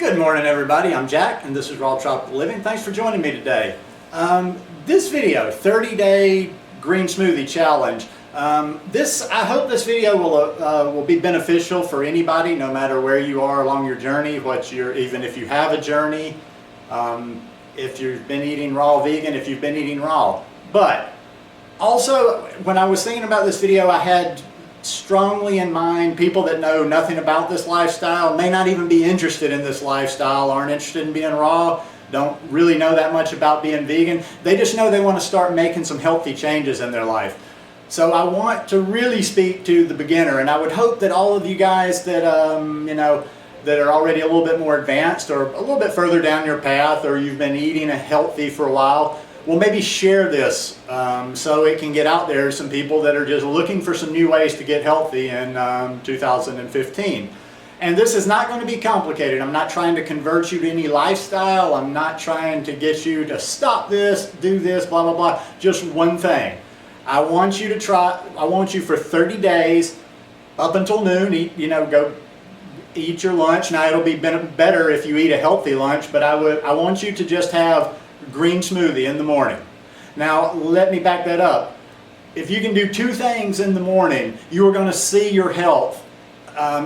Good morning, everybody. I'm Jack, and this is Raw Tropical Living. Thanks for joining me today. This video, 30-day green smoothie challenge. I hope this video will be beneficial for anybody, no matter where you are along your journey. Even if you have a journey, if you've been eating raw vegan, if you've been eating raw. But also, when I was thinking about this video, I had strongly in mind people that know nothing about this lifestyle, may not even be interested in this lifestyle, aren't interested in being raw, don't really know that much about being vegan. They just know they want to start making some healthy changes in their life. So I want to really speak to the beginner, and I would hope that all of you guys that that are already a little bit more advanced or a little bit further down your path, or you've been eating healthy for a while, will maybe share this so it can get out there to some people that are just looking for some new ways to get healthy in 2015. And this is not going to be complicated. I'm not trying to convert you to any lifestyle. I'm not trying to get you to stop this, do this, blah, blah, blah. Just one thing. I want you for 30 days, up until noon, go eat your lunch. Now, it'll be better if you eat a healthy lunch, but I want you to just have green smoothie in the morning. Now, let me back that up. If you can do two things in the morning, you are going to see your health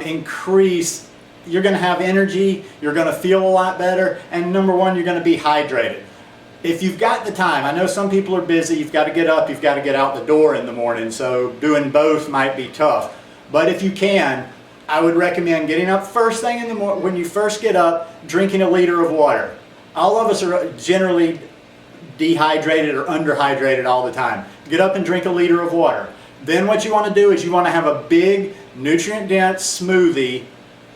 increase. You're going to have energy, you're going to feel a lot better, and number one, you're going to be hydrated. If you've got the time, I know some people are busy, you've got to get up, you've got to get out the door in the morning, so doing both might be tough. But if you can, I would recommend getting up first thing in the morning. When you first get up, drinking a liter of water. All of us are generally dehydrated or underhydrated all the time. Get up and drink a liter of water. Then what you want to do is you want to have a big, nutrient-dense smoothie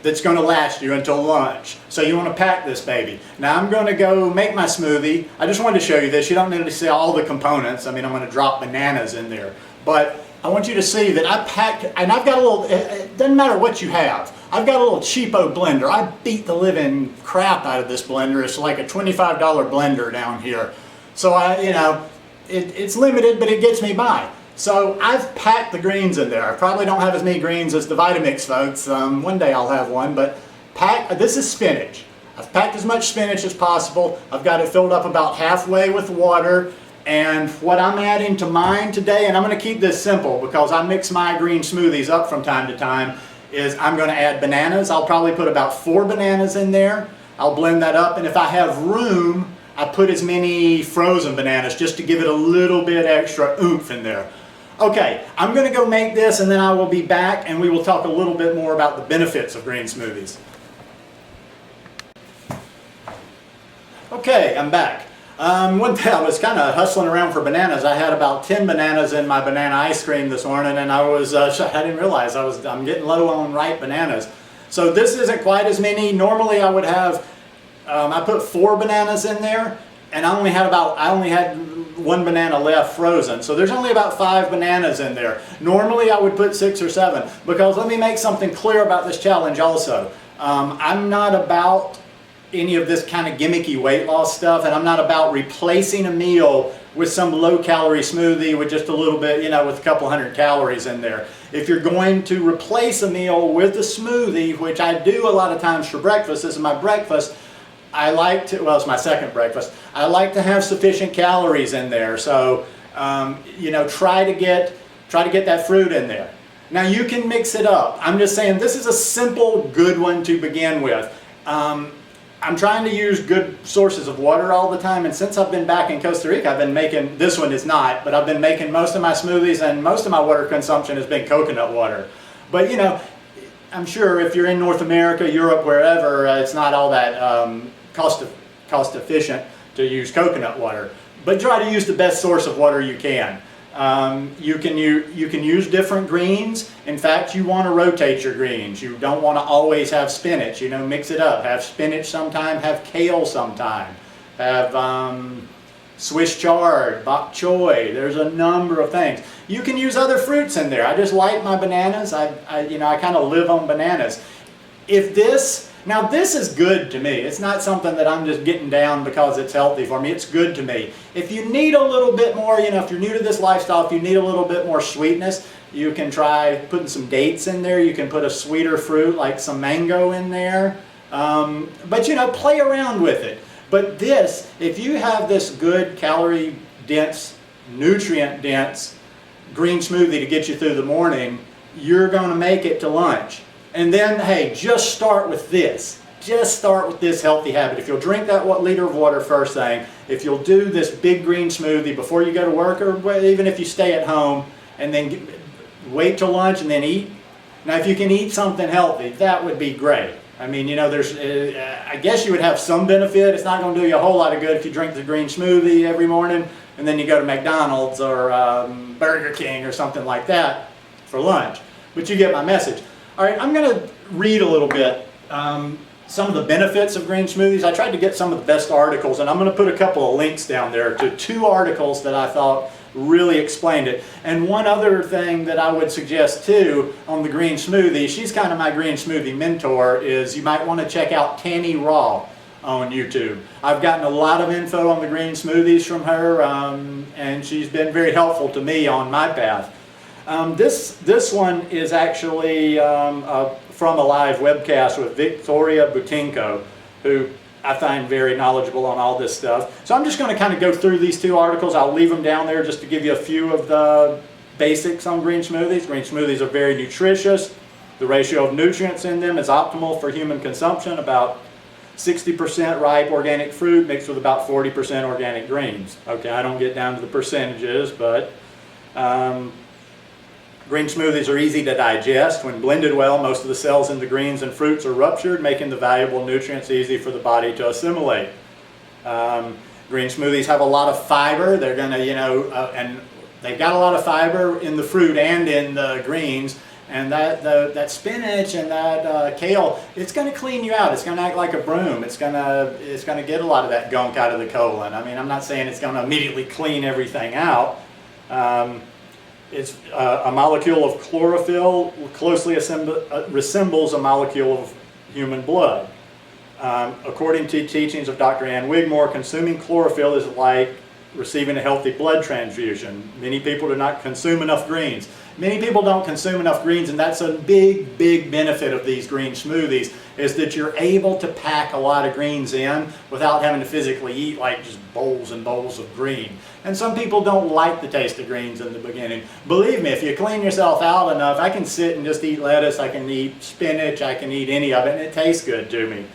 that's going to last you until lunch. So you want to pack this baby. Now I'm going to go make my smoothie. I just wanted to show you this. You don't need to see all the components. I mean, I'm going to drop bananas in there. But I want you to see that I packed, and I've got a little, it doesn't matter what you have. I've got a little cheapo blender. I beat the living crap out of this blender. It's like a $25 blender down here. So it's limited, but it gets me by. So I've packed the greens in there. I probably don't have as many greens as the Vitamix folks. One day I'll have one, but this is spinach. I've packed as much spinach as possible. I've got it filled up about halfway with water. And what I'm adding to mine today, and I'm going to keep this simple because I mix my green smoothies up from time to time, is I'm going to add bananas. I'll probably put about 4 bananas in there. I'll blend that up, and if I have room, I put as many frozen bananas just to give it a little bit extra oomph in there. Okay, I'm going to go make this, and then I will be back and we will talk a little bit more about the benefits of green smoothies. Okay, I'm back. One day I was kind of hustling around for bananas. I had about 10 bananas in my banana ice cream this morning, and I didn't realize I'm getting low on ripe bananas. So this isn't quite as many. Normally I would have, I put 4 bananas in there, and I only had 1 banana left frozen. So there's only about 5 bananas in there. Normally I would put 6 or 7, because let me make something clear about this challenge also. I'm not about any of this kind of gimmicky weight loss stuff, and I'm not about replacing a meal with some low-calorie smoothie with just a little bit, with a couple hundred calories in there. If you're going to replace a meal with a smoothie, which I do a lot of times for breakfast, this is my breakfast, it's my second breakfast, I like to have sufficient calories in there. So, try to get that fruit in there. Now you can mix it up. I'm just saying this is a simple, good one to begin with. I'm trying to use good sources of water all the time, and since I've been back in Costa Rica, I've been making, this one is not, but I've been making most of my smoothies, and most of my water consumption has been coconut water. But I'm sure if you're in North America, Europe, wherever, it's not all that cost efficient to use coconut water. But try to use the best source of water you can. You can use different greens. In fact, you want to rotate your greens. You don't want to always have spinach. Mix it up. Have spinach sometime, have kale sometime. Have Swiss chard, bok choy. There's a number of things. You can use other fruits in there. I just like my bananas. I kind of live on bananas. Now this is good to me. It's not something that I'm just getting down because it's healthy for me. It's good to me. If you need a little bit more, if you're new to this lifestyle, if you need a little bit more sweetness, you can try putting some dates in there. You can put a sweeter fruit like some mango in there. But you know, play around with it. But this, if you have this good calorie dense, nutrient dense green smoothie to get you through the morning, you're going to make it to lunch. And then, hey, just start with this. Just start with this healthy habit. If you'll drink that liter of water first thing, if you'll do this big green smoothie before you go to work, or even if you stay at home, and then wait till lunch and then eat. Now, if you can eat something healthy, that would be great. I mean, you know, there's, I guess you would have some benefit. It's not going to do you a whole lot of good if you drink the green smoothie every morning and then you go to McDonald's or Burger King or something like that for lunch. But you get my message. All right, I'm going to read a little bit some of the benefits of green smoothies. I tried to get some of the best articles, and I'm going to put a couple of links down there to 2 articles that I thought really explained it. And one other thing that I would suggest too on the green smoothie, she's kind of my green smoothie mentor, is you might want to check out Tanny Raw on YouTube. I've gotten a lot of info on the green smoothies from her, and she's been very helpful to me on my path. This one is actually from a live webcast with Victoria Butinko, who I find very knowledgeable on all this stuff. So I'm just going to kind of go through these 2 articles. I'll leave them down there just to give you a few of the basics on green smoothies. Green smoothies are very nutritious. The ratio of nutrients in them is optimal for human consumption, about 60% ripe organic fruit mixed with about 40% organic greens. Okay, I don't get down to the percentages, but green smoothies are easy to digest. When blended well, most of the cells in the greens and fruits are ruptured, making the valuable nutrients easy for the body to assimilate. Green smoothies have a lot of fiber. They're going to, you know, and they've got a lot of fiber in the fruit and in the greens. And that spinach and that kale, it's going to clean you out. It's going to act like a broom. It's going to get a lot of that gunk out of the colon. I mean, I'm not saying it's going to immediately clean everything out. It's a molecule of chlorophyll closely resembles a molecule of human blood. According to teachings of Dr. Ann Wigmore, consuming chlorophyll is like receiving a healthy blood transfusion. Many people do not consume enough greens. Many people don't consume enough greens, and that's a big, big benefit of these green smoothies, is that you're able to pack a lot of greens in without having to physically eat like just bowls and bowls of green. And some people don't like the taste of greens in the beginning. Believe me, if you clean yourself out enough, I can sit and just eat lettuce, I can eat spinach, I can eat any of it, and it tastes good to me.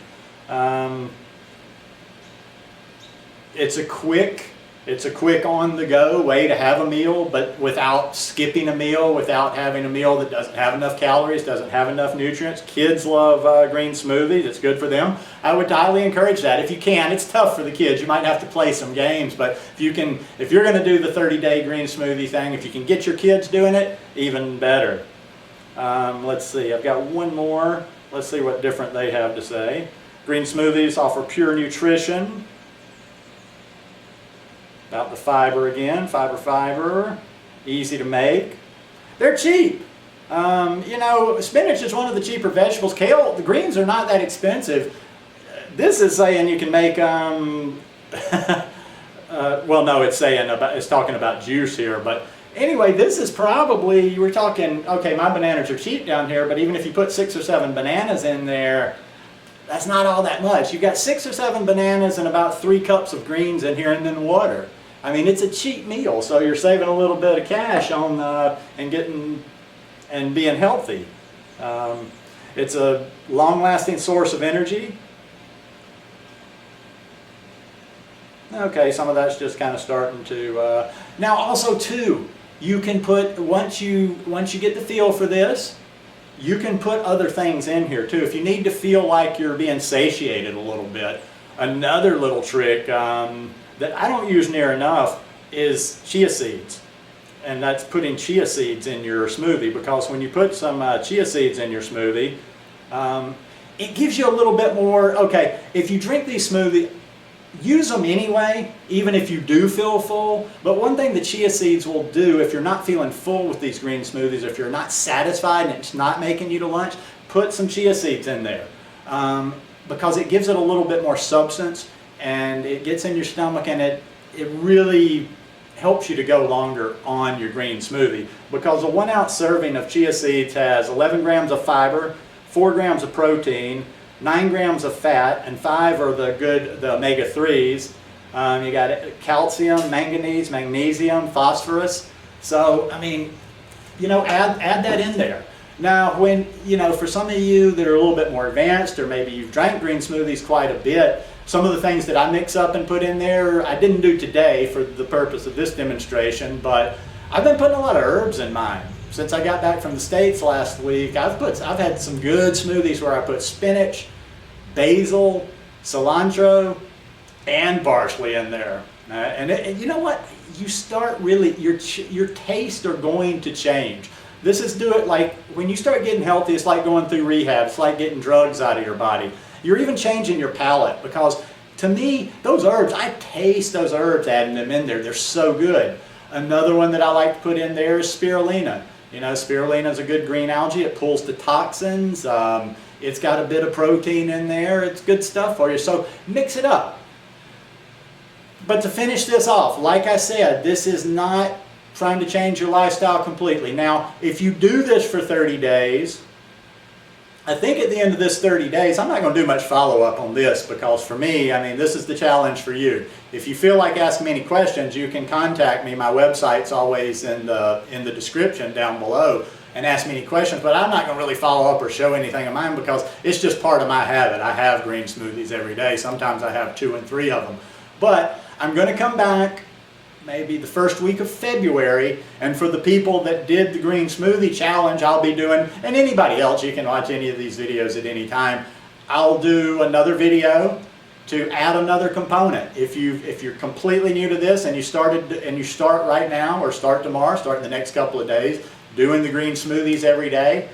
It's a quick on-the-go way to have a meal, but without skipping a meal, without having a meal that doesn't have enough calories, doesn't have enough nutrients. Kids love green smoothies. It's good for them. I would highly encourage that if you can. It's tough for the kids. You might have to play some games, but if you're going to do the 30-day green smoothie thing, if you can get your kids doing it, even better. Let's see. I've got one more. Let's see what different they have to say. Green smoothies offer pure nutrition. About the fiber again, fiber, easy to make. They're cheap. You know, spinach is one of the cheaper vegetables. Kale, the greens are not that expensive. This is saying you can make, well, no, it's talking about juice here, but anyway, this is probably, we're talking, okay, my bananas are cheap down here, but even if you put 6 or 7 bananas in there, that's not all that much. You've got 6 or 7 bananas and about 3 cups of greens in here and then water. I mean, it's a cheap meal, so you're saving a little bit of cash on and being healthy. It's a long-lasting source of energy. Okay, some of that's just kind of starting to. Now, also too, you can put once you get the feel for this, you can put other things in here too. If you need to feel like you're being satiated a little bit, another little trick that I don't use near enough is chia seeds. And that's putting chia seeds in your smoothie, because when you put some chia seeds in your smoothie, it gives you a little bit more, okay, if you drink these smoothies, use them anyway, even if you do feel full. But one thing the chia seeds will do, if you're not feeling full with these green smoothies, if you're not satisfied and it's not making you to lunch, put some chia seeds in there, because it gives it a little bit more substance, and it gets in your stomach, and it really helps you to go longer on your green smoothie, because a 1 ounce serving of chia seeds has 11 grams of fiber, 4 grams of protein, 9 grams of fat, and 5 are the omega-3s. You got calcium, manganese, magnesium, phosphorus. So, I mean, you know, add that in there. Now, when, you know, for some of you that are a little bit more advanced, or maybe you've drank green smoothies quite a bit, some of the things that I mix up and put in there, I didn't do today for the purpose of this demonstration, but I've been putting a lot of herbs in mine. Since I got back from the States last week, I've had some good smoothies where I put spinach, basil, cilantro, and parsley in there. And you know what? You start really, your tastes are going to change. This is like when you start getting healthy, it's like going through rehab. It's like getting drugs out of your body. You're even changing your palate, because to me, those herbs, I taste those herbs adding them in there. They're so good. Another one that I like to put in there is spirulina. You know, spirulina is a good green algae. It pulls the toxins. It's got a bit of protein in there. It's good stuff for you. So mix it up. But to finish this off, like I said, this is not trying to change your lifestyle completely. Now, if you do this for 30 days, I think at the end of this 30 days, I'm not going to do much follow-up on this, because for me, I mean, this is the challenge for you. If you feel like asking me any questions, you can contact me. My website's always in the description down below, and ask me any questions, but I'm not going to really follow up or show anything of mine, because it's just part of my habit. I have green smoothies every day. Sometimes I have 2 and 3 of them. But I'm going to come back maybe the first week of February, and for the people that did the green smoothie challenge, I'll be doing, and anybody else, you can watch any of these videos at any time, I'll do another video to add another component. If you're completely new to this and you start right now, or start tomorrow, start in the next couple of days, doing the green smoothies every day,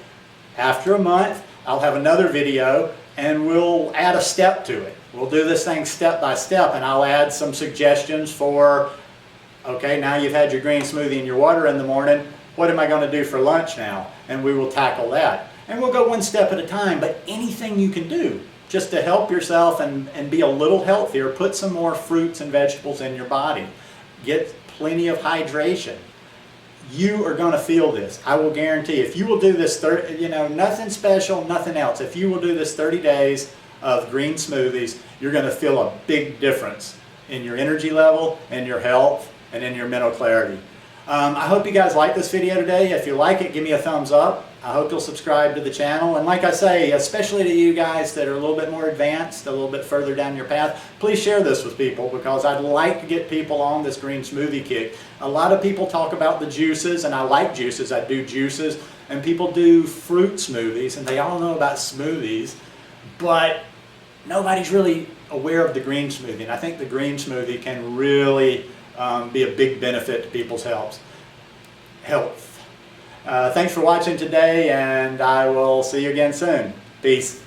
after a month, I'll have another video and we'll add a step to it. We'll do this thing step by step, and I'll add some suggestions for, okay, now you've had your green smoothie and your water in the morning, what am I going to do for lunch now? And we will tackle that. And we'll go one step at a time, but anything you can do just to help yourself and be a little healthier, put some more fruits and vegetables in your body. Get plenty of hydration. You are going to feel this. I will guarantee, if you will do this, you know, nothing special, nothing else. If you will do this 30 days of green smoothies, you're going to feel a big difference in your energy level, in your health, and in your mental clarity. I hope you guys like this video today. If you like it, give me a thumbs up. I hope you'll subscribe to the channel. And like I say, especially to you guys that are a little bit more advanced, a little bit further down your path, please share this with people, because I'd like to get people on this green smoothie kick. A lot of people talk about the juices, and I like juices. I do juices, and people do fruit smoothies, and they all know about smoothies, but nobody's really aware of the green smoothie. And I think the green smoothie can really be a big benefit to people's health. Thanks for watching today, and I will see you again soon. Peace.